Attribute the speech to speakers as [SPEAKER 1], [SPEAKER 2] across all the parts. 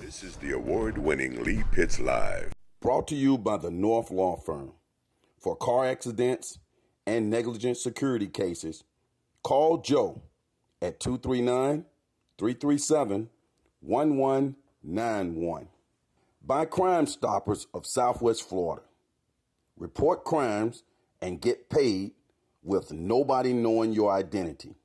[SPEAKER 1] This is the award-winning Lee Pitts Live.
[SPEAKER 2] Brought to you by the North Law Firm. For car accidents and negligent security cases, call Joe at 239-337-1191. By Crime Stoppers of Southwest Florida. Report crimes and get paid with nobody knowing your identity.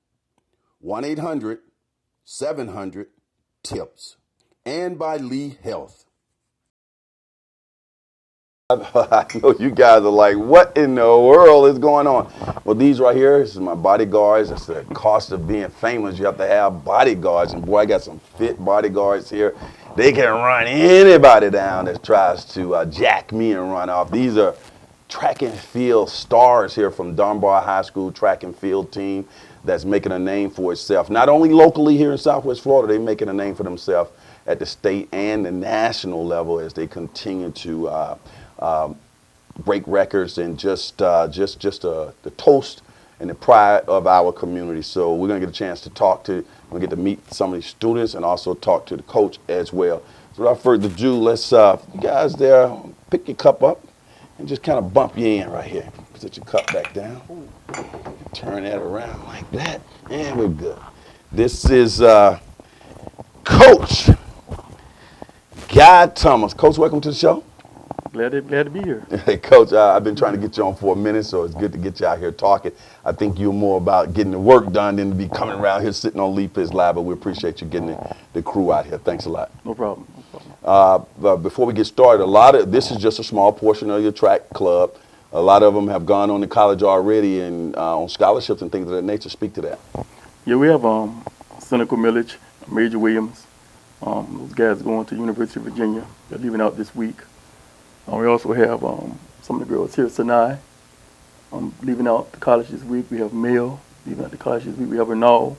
[SPEAKER 2] 1-800-700-TIPS. And by Lee Health.
[SPEAKER 3] I know you guys are like, what in the world is going on? Well, these right here, this is my bodyguards. It's the cost of being famous. You have to have bodyguards. And boy, I got some fit bodyguards here. They can run anybody down that tries to jack me and run off. These are track and field stars here from Dunbar High School track and field team that's making a name for itself. Not only locally here in Southwest Florida, they're making a name for themselves at the state and the national level as they continue to break records and just the toast and the pride of our community. So we're gonna get a chance to talk to, we're gonna get to meet some of these students and also talk to the coach as well. So without further ado, let's, you guys there, pick your cup up and just kind of bump you in right here. Put your cup back down, turn that around like that, and we're good. This is Coach Guy Thomas. Coach, welcome to the show.
[SPEAKER 4] Glad to be here.
[SPEAKER 3] Hey, Coach, I've been trying to get you on for a minute, so it's good to get you out here talking. I think you're more about getting the work done than to be coming around here sitting on Lee Pitts Live, but we appreciate you getting the crew out here. Thanks a lot.
[SPEAKER 4] No problem.
[SPEAKER 3] But before we get started, this is just a small portion of your track club. A lot of them have gone on to college already and on scholarships and things of that nature. Speak to that.
[SPEAKER 4] Yeah, we have Seneca Milledge, Major Williams. Those guys going to University of Virginia. They're leaving out this week. We also have some of the girls here, Sinai, leaving out the college this week. We have Mel leaving out the college this week. We have Renal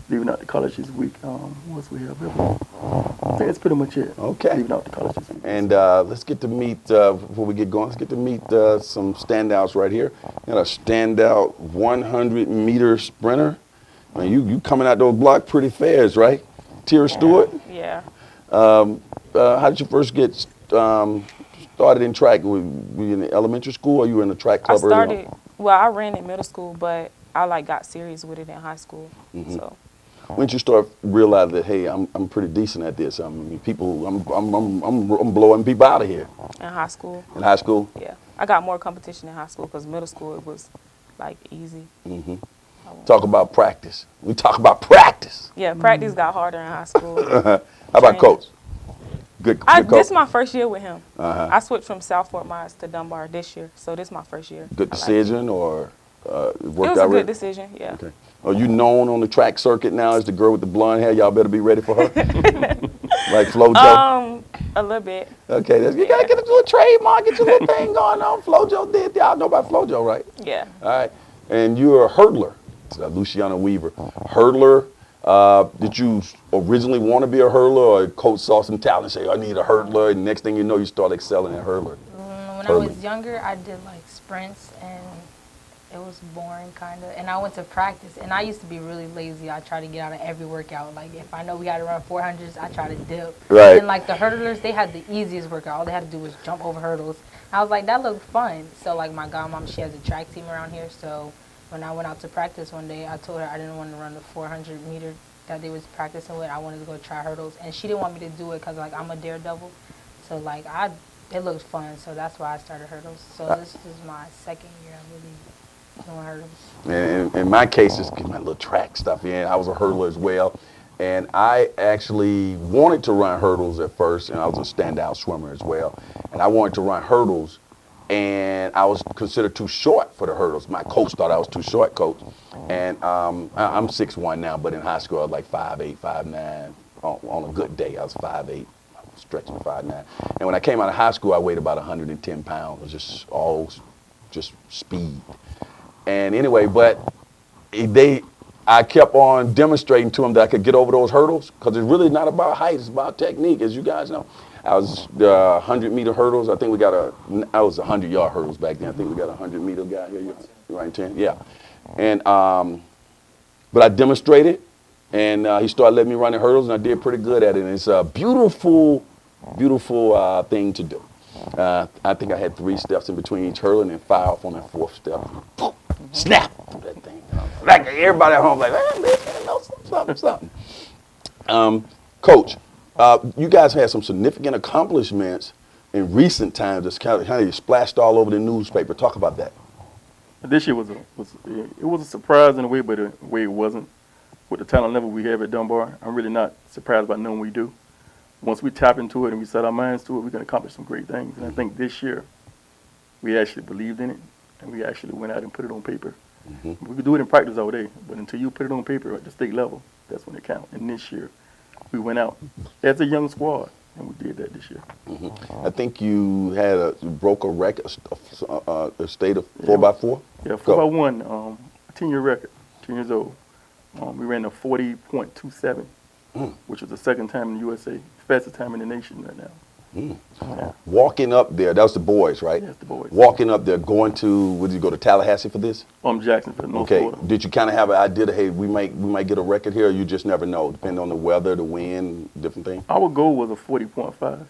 [SPEAKER 4] leaving out the college this week. What else we have? I think that's pretty much it.
[SPEAKER 3] Okay.
[SPEAKER 4] Leaving out the college this week.
[SPEAKER 3] And let's get to meet, before we get going, let's get to meet some standouts right here. Got a standout 100-meter sprinter. I mean, you coming out those blocks pretty fast, right? Tira Stewart?
[SPEAKER 5] Yeah.
[SPEAKER 3] How did you first get started in track? Were you in elementary school or you were in the track club early on?
[SPEAKER 5] I ran in middle school, but I got serious with it in high school.
[SPEAKER 3] Mm-hmm.
[SPEAKER 5] So.
[SPEAKER 3] When did you start realizing that, hey, I'm pretty decent at this? I mean, I'm blowing people out of here.
[SPEAKER 5] In high school.
[SPEAKER 3] In high school?
[SPEAKER 5] Yeah. I got more competition in high school because middle school it was like easy.
[SPEAKER 3] Mm-hmm. Talk about practice. We talk about practice.
[SPEAKER 5] Yeah, practice got harder in high school.
[SPEAKER 3] How about coach? Good coach.
[SPEAKER 5] This is my first year with him.
[SPEAKER 3] Uh-huh.
[SPEAKER 5] I switched from South Fort Myers to Dunbar this year, so this is my first year.
[SPEAKER 3] Good decision or it worked out?
[SPEAKER 5] It was a good decision, yeah.
[SPEAKER 3] Okay. Are you known on the track circuit now as the girl with the blonde hair? Y'all better be ready for her. Like FloJo?
[SPEAKER 5] A little bit.
[SPEAKER 3] Okay, you gotta get a little trademark, get your little thing going on. FloJo did. Y'all know about FloJo, right?
[SPEAKER 5] Yeah.
[SPEAKER 3] All right. And you're a hurdler. Luciana Weaver. Hurdler. Did you originally want to be a hurdler, or coach saw some talent and say, I need a hurdler, and next thing you know, you start excelling at hurdler?
[SPEAKER 6] When I was younger, I did like sprints, and it was boring kind of. And I went to practice, and I used to be really lazy. I try to get out of every workout. Like if I know we got to run 400s, I try to dip.
[SPEAKER 3] Right.
[SPEAKER 6] And like the hurdlers, they had the easiest workout. All they had to do was jump over hurdles. I was like, that looked fun. So like my godmom, she has a track team around here, so when I went out to practice one day, I told her I didn't want to run the 400-meter that they was practicing with. I wanted to go try hurdles, and she didn't want me to do it because like I'm a daredevil. So like it looked fun, so that's why I started hurdles. So this is my second year I'm really doing hurdles.
[SPEAKER 3] And in my case, just get my little track stuff in. I was a hurdler as well, and I actually wanted to run hurdles at first, and I was a standout swimmer as well. And I wanted to run hurdles, and I was considered too short for the hurdles. My coach thought I was too short, coach. And I'm 6'1" now, but in high school I was like 5'8", 5'9". On a good day, I was 5'8", stretching 5'9". And when I came out of high school, I weighed about 110 pounds. It was just speed. And anyway, but I kept on demonstrating to them that I could get over those hurdles, because it's really not about height, it's about technique, as you guys know. I was 100-meter hurdles. I think I was 100-yard hurdles back then. I think we got a 100-meter guy here. You right, 10? Yeah. And but I demonstrated, And he started letting me run the hurdles, and I did pretty good at it. And it's a beautiful, beautiful thing to do. I think I had 3 steps in between each hurdle, and then 5 off on that 4th step. Boom, snap, that thing. Like everybody at home, like, something. Coach, you guys had some significant accomplishments in recent times. That's kind of splashed all over the newspaper. Talk about that.
[SPEAKER 4] This year was a surprise in a way, but a way it wasn't. With the talent level we have at Dunbar, I'm really not surprised about knowing we do. Once we tap into it and we set our minds to it, we can accomplish some great things. And I think this year, we actually believed in it, and we actually went out and put it on paper. We could do it in practice all day, but until you put it on paper at the state level, that's when it counts. And this year, we went out as a young squad, and we did that this year.
[SPEAKER 3] I think you broke a record, a state of 4x4?
[SPEAKER 4] Yeah, 4x1, a 10-year record, 10 years old. We ran a 40.27, which was the 2nd time in the USA, fastest time in the nation right now. Yeah.
[SPEAKER 3] Walking up there, that was the boys, right?
[SPEAKER 4] Yes, the boys.
[SPEAKER 3] Walking up there, going to, did you go to Tallahassee for this?
[SPEAKER 4] Jacksonville, North
[SPEAKER 3] Okay.
[SPEAKER 4] Florida.
[SPEAKER 3] Did you kind of have an idea that, hey, we might get a record here, or you just never know, depending on the weather, the wind, different things?
[SPEAKER 4] Our goal was a 40.5.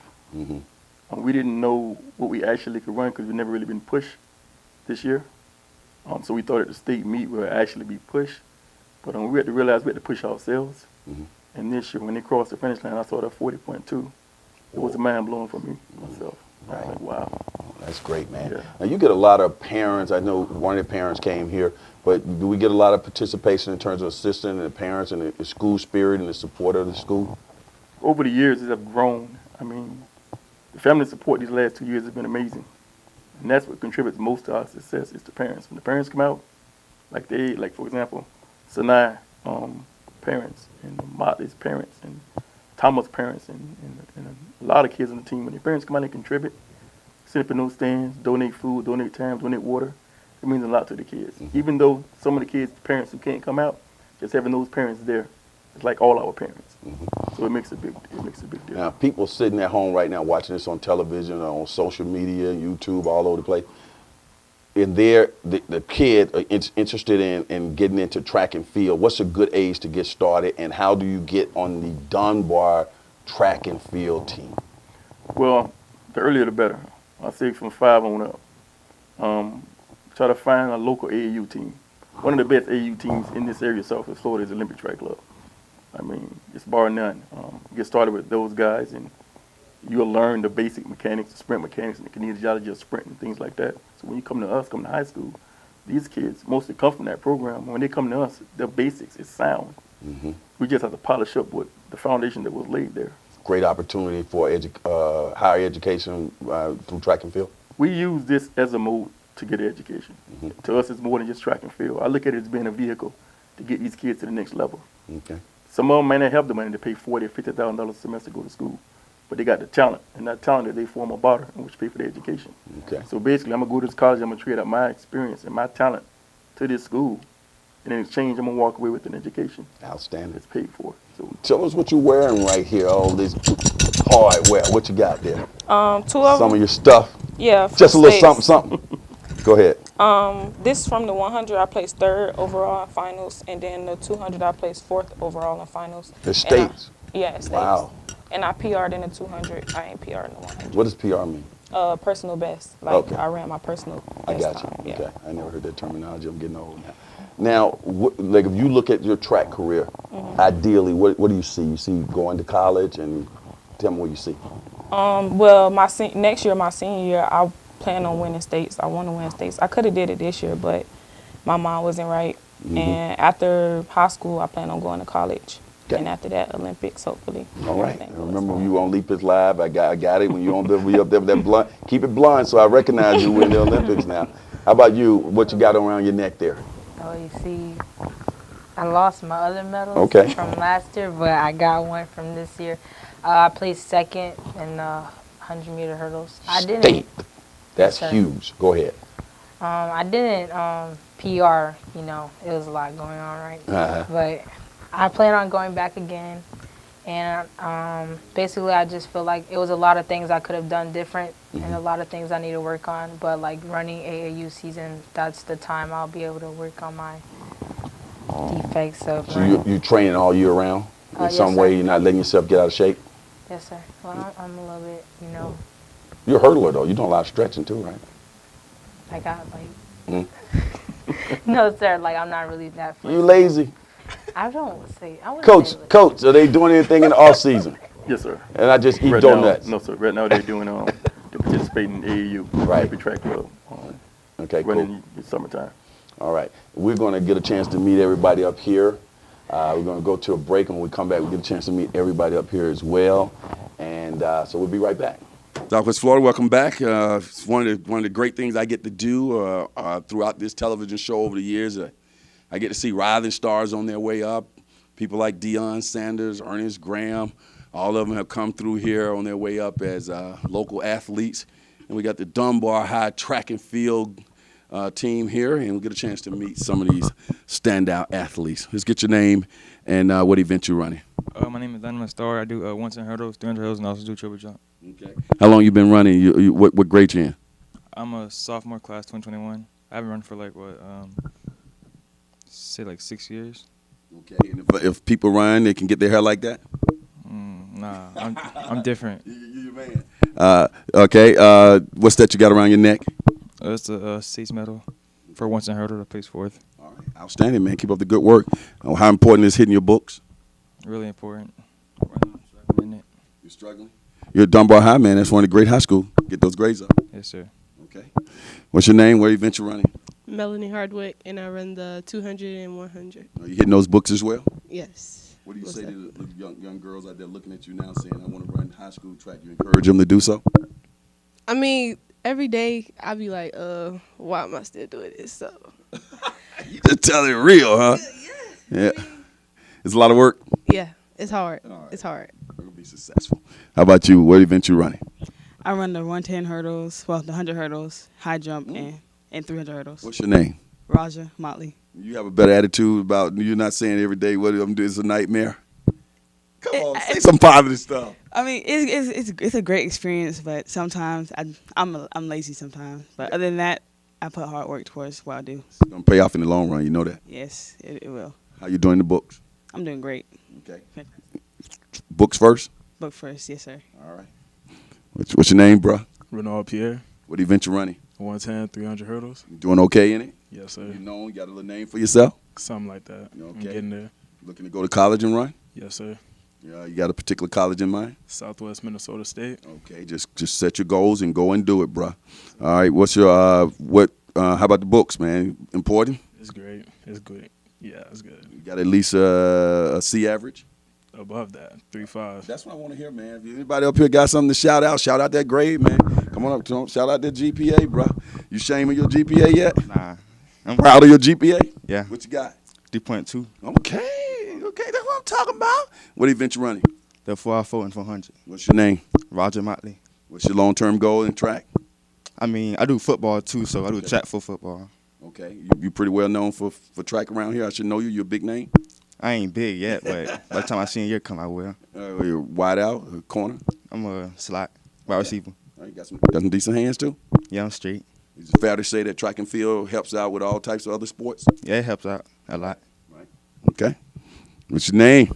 [SPEAKER 4] We didn't know what we actually could run because we've never really been pushed this year. So we thought at the state meet we would actually be pushed. But we had to realize we had to push ourselves. And this year, when they crossed the finish line, I saw that 40.2. It was mind-blowing for me, myself. I was like, wow.
[SPEAKER 3] That's great, man.
[SPEAKER 4] Yeah.
[SPEAKER 3] Now, you get a lot of parents. I know one of the parents came here, but do we get a lot of participation in terms of assisting the parents and the school spirit and the support of the school?
[SPEAKER 4] Over the years, it has grown. I mean, the family support these last 2 years has been amazing. And that's what contributes most to our success is the parents. When the parents come out, like for example, Sinai parents and Motley's parents and Thomas' parents and a lot of kids on the team, when their parents come out and contribute, sit up in those stands, donate food, donate time, donate water, it means a lot to the kids. Even though some of the kids' parents who can't come out, just having those parents there, it's like all our parents. So it makes a big deal.
[SPEAKER 3] Now, people sitting at home right now watching this on television or on social media, YouTube, all over the place, and the kid are interested in getting into track and field. What's a good age to get started, and how do you get on the Dunbar track and field team?
[SPEAKER 4] Well, the earlier the better. I say from 5 on up. Try to find a local AAU team. One of the best AAU teams in this area, Southwest Florida, is Olympic Track Club. I mean, it's bar none. Get started with those guys, and you'll learn the basic mechanics, the sprint mechanics, and the kinesiology of sprint and things like that. So when you come to us, come to high school, these kids mostly come from that program. When they come to us, the basics is sound. We just have to polish up with the foundation that was laid there.
[SPEAKER 3] Great opportunity for higher education through track and field.
[SPEAKER 4] We use this as a mode to get education. To us, it's more than just track and field. I look at it as being a vehicle to get these kids to the next level.
[SPEAKER 3] Okay.
[SPEAKER 4] Some of them may not have the money to pay $40,000 or $50,000 a semester to go to school, but they got the talent, and that talent that they form a barter in which pay for their education.
[SPEAKER 3] Okay.
[SPEAKER 4] So basically, I'm gonna go to this college, I'm gonna trade out my experience and my talent to this school, and in exchange, I'm gonna walk away with an education
[SPEAKER 3] Outstanding.
[SPEAKER 4] that's paid for. So
[SPEAKER 3] Tell us what you're wearing right here, all this hardware. What you got there?
[SPEAKER 5] 2 of
[SPEAKER 3] Some
[SPEAKER 5] them.
[SPEAKER 3] of your stuff.
[SPEAKER 5] Yeah.
[SPEAKER 3] Just a little
[SPEAKER 5] states.
[SPEAKER 3] something. Go ahead.
[SPEAKER 5] This from the 100, I placed 3rd overall in finals, and then the 200, I placed 4th overall in finals.
[SPEAKER 3] The states.
[SPEAKER 5] Yeah, states.
[SPEAKER 3] Wow.
[SPEAKER 5] And I PR'd in the 200. I ain't PR'd in the 100.
[SPEAKER 3] What does PR mean?
[SPEAKER 5] Personal best. Like
[SPEAKER 3] Okay.
[SPEAKER 5] I ran my personal
[SPEAKER 3] I
[SPEAKER 5] best
[SPEAKER 3] got you.
[SPEAKER 5] time. Yeah.
[SPEAKER 3] Okay. I never heard that terminology. I'm getting old now. Now, like if you look at your track career, ideally, what do you see? You see going to college, and tell me what you see.
[SPEAKER 5] Well, next year, my senior year, I plan on winning states. I want to win states. I could have did it this year, but my mind wasn't right. And after high school, I plan on going to college.
[SPEAKER 3] Okay.
[SPEAKER 5] And after that, Olympics, hopefully.
[SPEAKER 3] All right.
[SPEAKER 5] Everything goes
[SPEAKER 3] Remember
[SPEAKER 5] well.
[SPEAKER 3] when you were on Leap Is Live? I got it. When you on there, we up there with that blunt. Keep it blunt, so I recognize you in the Olympics now. How about you? What you got around your neck there?
[SPEAKER 6] Oh, you see, I lost my other medals
[SPEAKER 3] Okay.
[SPEAKER 6] from last year, but I got one from this year. I placed 2nd in 100-meter hurdles. I didn't.
[SPEAKER 3] State. That's
[SPEAKER 6] Yes, sir.
[SPEAKER 3] huge. Go ahead.
[SPEAKER 6] I didn't PR. You know, it was a lot going on, right? But I plan on going back again. And basically, I just feel like it was a lot of things I could have done different and a lot of things I need to work on. But like running AAU season, that's the time I'll be able to work on my defects of
[SPEAKER 3] So
[SPEAKER 6] running.
[SPEAKER 3] you training all year round in
[SPEAKER 6] Yes,
[SPEAKER 3] some
[SPEAKER 6] sir.
[SPEAKER 3] way. You're not letting yourself get out of shape.
[SPEAKER 6] Yes, sir. Well, I'm a little bit,
[SPEAKER 3] You're a hurdler though. You doing a lot of stretching too, right?
[SPEAKER 6] I got like.
[SPEAKER 3] Mm.
[SPEAKER 6] No, sir. Like I'm not really that.
[SPEAKER 3] You lazy,
[SPEAKER 6] I don't say. I wouldn't
[SPEAKER 3] coach.
[SPEAKER 6] say lazy.
[SPEAKER 3] Coach, are they doing anything in the off season?
[SPEAKER 4] Yes, sir.
[SPEAKER 3] And I just eat
[SPEAKER 4] Right
[SPEAKER 3] donuts.
[SPEAKER 4] now, no, sir. Right now they're doing they're participating in AAU,
[SPEAKER 3] Right.
[SPEAKER 4] Happy Track Club,
[SPEAKER 3] Okay,
[SPEAKER 4] running
[SPEAKER 3] cool.
[SPEAKER 4] in the summertime.
[SPEAKER 3] All right. We're going to get a chance to meet everybody up here. We're going to go to a break, and when we come back, we get a chance to meet everybody up here as well. And so we'll be right back. Southwest Florida, welcome back. It's one of the great things I get to do throughout this television show over the years. I get to see rising stars on their way up. People like Deion Sanders, Ernest Graham, all of them have come through here on their way up as local athletes. And we got the Dunbar High Track and Field team here, and we'll get a chance to meet some of these standout athletes. Let's get your name and what event you're running.
[SPEAKER 7] My name is Dunbar. I do 110 hurdles, 300 hurdles, and I also do triple jump.
[SPEAKER 3] Okay. How long you been running? What grade you in?
[SPEAKER 7] I'm a sophomore class 2021. I haven't run for like say like 6 years.
[SPEAKER 3] Okay. And if people run, they can get their hair like that?
[SPEAKER 7] Nah, I'm different.
[SPEAKER 3] You're man. Okay. What's that you got around your neck?
[SPEAKER 7] It's a States medal for 110 hurdle. I placed 4th.
[SPEAKER 3] All right. Outstanding, man. Keep up the good work. How important is hitting your books?
[SPEAKER 7] Really important. Right now I'm struggling in it.
[SPEAKER 3] You're struggling? You're at Dunbar High, man. That's one of the great high schools. Get those grades up.
[SPEAKER 7] Yes, sir.
[SPEAKER 3] Okay. What's your name? What event you running?
[SPEAKER 8] Melanie Hardwick, and I run the 200 and 100.
[SPEAKER 3] Are you hitting those books as well?
[SPEAKER 8] Yes.
[SPEAKER 3] What do you
[SPEAKER 8] Most
[SPEAKER 3] say to
[SPEAKER 8] definitely.
[SPEAKER 3] the young girls out there looking at you now saying, I want to run high school track? You encourage them to do so?
[SPEAKER 8] I mean, every day I be like, why am I still doing this? So.
[SPEAKER 3] You just tell it real, huh? Yeah. It's a lot of work.
[SPEAKER 8] Yeah, it's hard.
[SPEAKER 3] All right.
[SPEAKER 8] It's hard.
[SPEAKER 3] We're going to be successful. How about you? What event you running?
[SPEAKER 9] I run the 110 hurdles, well, the 100 hurdles, high jump, and 300 hurdles.
[SPEAKER 3] What's your name?
[SPEAKER 9] Raja Motley.
[SPEAKER 3] You have a better attitude about you're not saying every day what I'm doing is a nightmare. Come on, say some positive stuff.
[SPEAKER 9] I mean, it's a great experience, but sometimes I'm lazy sometimes. But other than that, I put hard work towards what I do.
[SPEAKER 3] It's gonna pay off in the long run. You know that.
[SPEAKER 9] Yes, it will.
[SPEAKER 3] How you doing in the books?
[SPEAKER 9] I'm doing great.
[SPEAKER 3] Okay. Books first.
[SPEAKER 9] Book first, yes, sir.
[SPEAKER 3] All right. What's your name, bro?
[SPEAKER 10] Renard Pierre,
[SPEAKER 3] What event you running?
[SPEAKER 10] 110, 300 hurdles.
[SPEAKER 3] You doing okay in it?
[SPEAKER 10] Yes, sir.
[SPEAKER 3] You know, you got a little name for yourself?
[SPEAKER 10] Something like that. I'm
[SPEAKER 3] Okay.
[SPEAKER 10] getting there.
[SPEAKER 3] Looking to go to college and run?
[SPEAKER 10] Yes, sir.
[SPEAKER 3] Yeah, you got a particular college in mind?
[SPEAKER 10] Southwest Minnesota State.
[SPEAKER 3] Okay, just set your goals and go and do it, bro. All right, what's your how about the books, man? Important?
[SPEAKER 10] It's great. It's good. Yeah, it's good.
[SPEAKER 3] You got at least a C average?
[SPEAKER 10] Above that, 3.5.
[SPEAKER 3] That's what I want to hear, man. If anybody up here got something to shout out that grade, man. Come on up, shout out that GPA, bro. You shaming your GPA yet?
[SPEAKER 11] Nah. I'm
[SPEAKER 3] Proud of your GPA?
[SPEAKER 11] Yeah.
[SPEAKER 3] What you got?
[SPEAKER 11] 3.2.
[SPEAKER 3] Okay, that's what I'm talking about. What event you running?
[SPEAKER 11] The 4x4 and 400.
[SPEAKER 3] What's your name?
[SPEAKER 11] Roger Motley.
[SPEAKER 3] What's your long-term goal in track?
[SPEAKER 11] I mean, I do football too, so I do track for football.
[SPEAKER 3] Okay, you pretty well known for track around here. I should know you. You're a big name.
[SPEAKER 11] I ain't big yet, but by the time I senior year come, I will.
[SPEAKER 3] You're wide out, corner.
[SPEAKER 11] I'm a slot, wide receiver.
[SPEAKER 3] All right, got some decent hands too.
[SPEAKER 11] Yeah, I'm straight.
[SPEAKER 3] Is it fair to say that track and field helps out with all types of other sports?
[SPEAKER 11] Yeah, it helps out a lot.
[SPEAKER 3] Right. Okay. What's your name?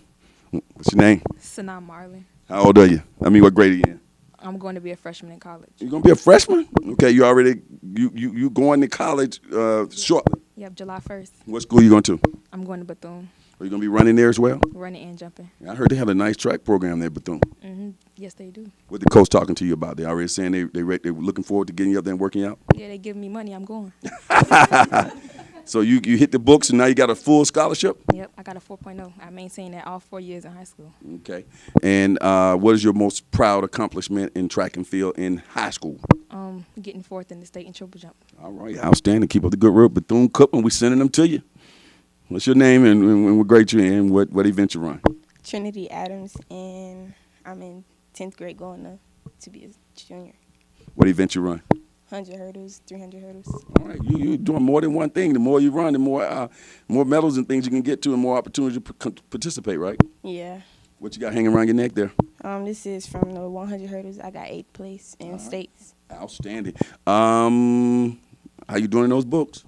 [SPEAKER 12] Sanaa Marlin.
[SPEAKER 3] How old are you? I mean, what grade are you in?
[SPEAKER 12] I'm going to be a freshman in college.
[SPEAKER 3] You're gonna be a freshman? Okay, you already you going to college shortly.
[SPEAKER 12] Yep, July 1st.
[SPEAKER 3] What school you going to?
[SPEAKER 12] I'm going to Bethune,
[SPEAKER 3] Are you gonna be running there as well?
[SPEAKER 12] running and jumping.
[SPEAKER 3] I heard they have a nice track program there, Bethune.
[SPEAKER 12] Yes, they do.
[SPEAKER 3] What the coach talking to you about? They already saying they were looking forward to getting you up there and working out.
[SPEAKER 12] Yeah, they giving me money. I'm going.
[SPEAKER 3] So you hit the books and now you got a full scholarship.
[SPEAKER 12] Yep, I got a 4.0. I maintained that all 4 years in high school.
[SPEAKER 3] Okay. And what is your most proud accomplishment in track and field in high school?
[SPEAKER 12] Getting 4th in the state in triple jump.
[SPEAKER 3] All right, outstanding. Keep up the good work. Bethune-Cookman, we sending them to you. What's your name and what grade you in? What event you run?
[SPEAKER 13] Trinity Adams, and I'm in 10th grade going to be a junior.
[SPEAKER 3] What event you run?
[SPEAKER 13] 100 hurdles, 300 hurdles.
[SPEAKER 3] All right, you doing more than one thing. The more you run, the more medals and things you can get to and more opportunity to participate, right?
[SPEAKER 13] Yeah.
[SPEAKER 3] What you got hanging around your neck there?
[SPEAKER 13] This is from the 100 hurdles. I got 8th place in states.
[SPEAKER 3] Outstanding. How you doing in those books?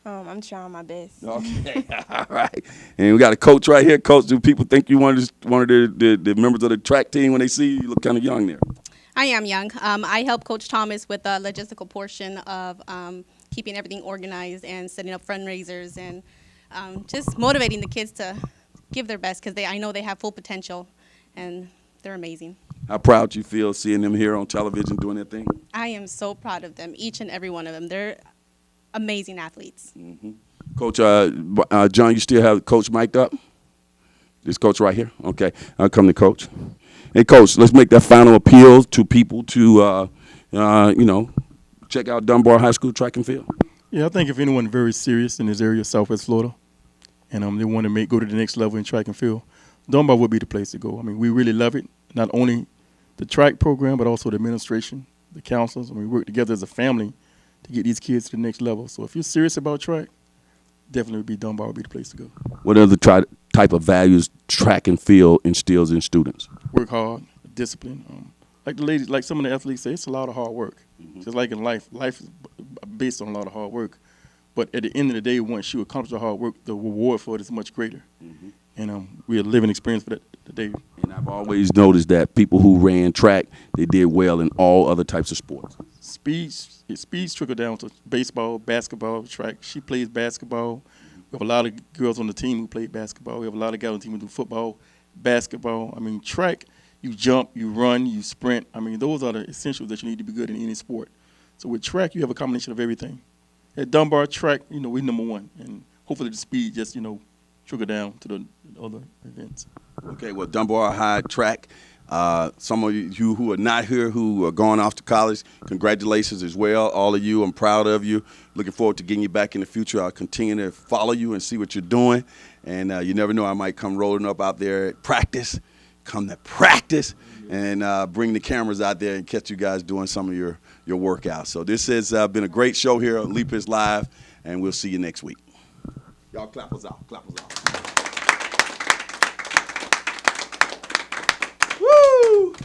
[SPEAKER 13] I'm trying my best.
[SPEAKER 3] Okay, all right. And we got a coach right here. Coach, do people think you one of the members of the track team when they see you? You look kind of young there.
[SPEAKER 14] I am young. I help Coach Thomas with the logistical portion of keeping everything organized and setting up fundraisers and just motivating the kids to give their best because I know they have full potential and they're amazing.
[SPEAKER 3] How proud you feel seeing them here on television doing their thing?
[SPEAKER 14] I am so proud of them, each and every one of them. They're amazing athletes.
[SPEAKER 3] Mm-hmm. Coach, John, you still have Coach mic'd up? This coach right here? Okay, I'll come to Coach. Hey, Coach, let's make that final appeal to people to, check out Dunbar High School track and field.
[SPEAKER 4] Yeah, I think if anyone very serious in this area of Southwest Florida and they want to go to the next level in track and field, Dunbar would be the place to go. I mean, we really love it, not only the track program, but also the administration, the counselors, and we work together as a family to get these kids to the next level. So if you're serious about track, definitely Dunbar would be the place to go.
[SPEAKER 3] What other type of values track and field instills in students?
[SPEAKER 4] Work hard, discipline. Like some of the athletes say, it's a lot of hard work. Mm-hmm. Just like in life is based on a lot of hard work. But at the end of the day, once you accomplish the hard work, the reward for it is much greater. Mm-hmm. And we are living experience for that today.
[SPEAKER 3] And I've always noticed that people who ran track, they did well in all other types of sports.
[SPEAKER 4] Speeds trickle down to baseball, basketball, track. She plays basketball. We have a lot of girls on the team who play basketball. We have a lot of guys on the team who do football, basketball. I mean, track, you jump, you run, you sprint. I mean, those are the essentials that you need to be good in any sport. So with track, you have a combination of everything. At Dunbar track, we're number one. And hopefully the speed just, trickle down to the other events.
[SPEAKER 3] Okay, well, Dunbar High track. Some of you who are not here, who are going off to college, congratulations as well. All of you, I'm proud of you. Looking forward to getting you back in the future. I'll continue to follow you and see what you're doing. And you never know, I might come rolling up out there at practice, and bring the cameras out there and catch you guys doing some of your workouts. So this has been a great show here on Lee Pitts Live, and we'll see you next week. Y'all clap us out, clap us out.
[SPEAKER 1] Woo!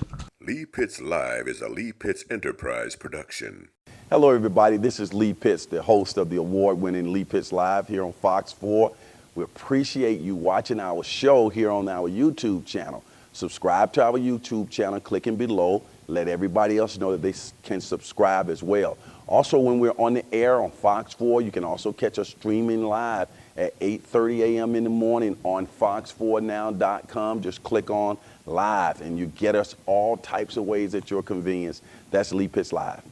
[SPEAKER 1] Lee Pitts Live is a Lee Pitts Enterprise production.
[SPEAKER 3] Hello, everybody. This is Lee Pitts, the host of the award-winning Lee Pitts Live here on Fox 4. We appreciate you watching our show here on our YouTube channel. Subscribe to our YouTube channel, clicking below. Let everybody else know that they can subscribe as well. Also, when we're on the air on Fox 4, you can also catch us streaming live at 8:30 a.m. in the morning on fox4now.com. Just click on live and you get us all types of ways at your convenience. That's Lee Pitts Live.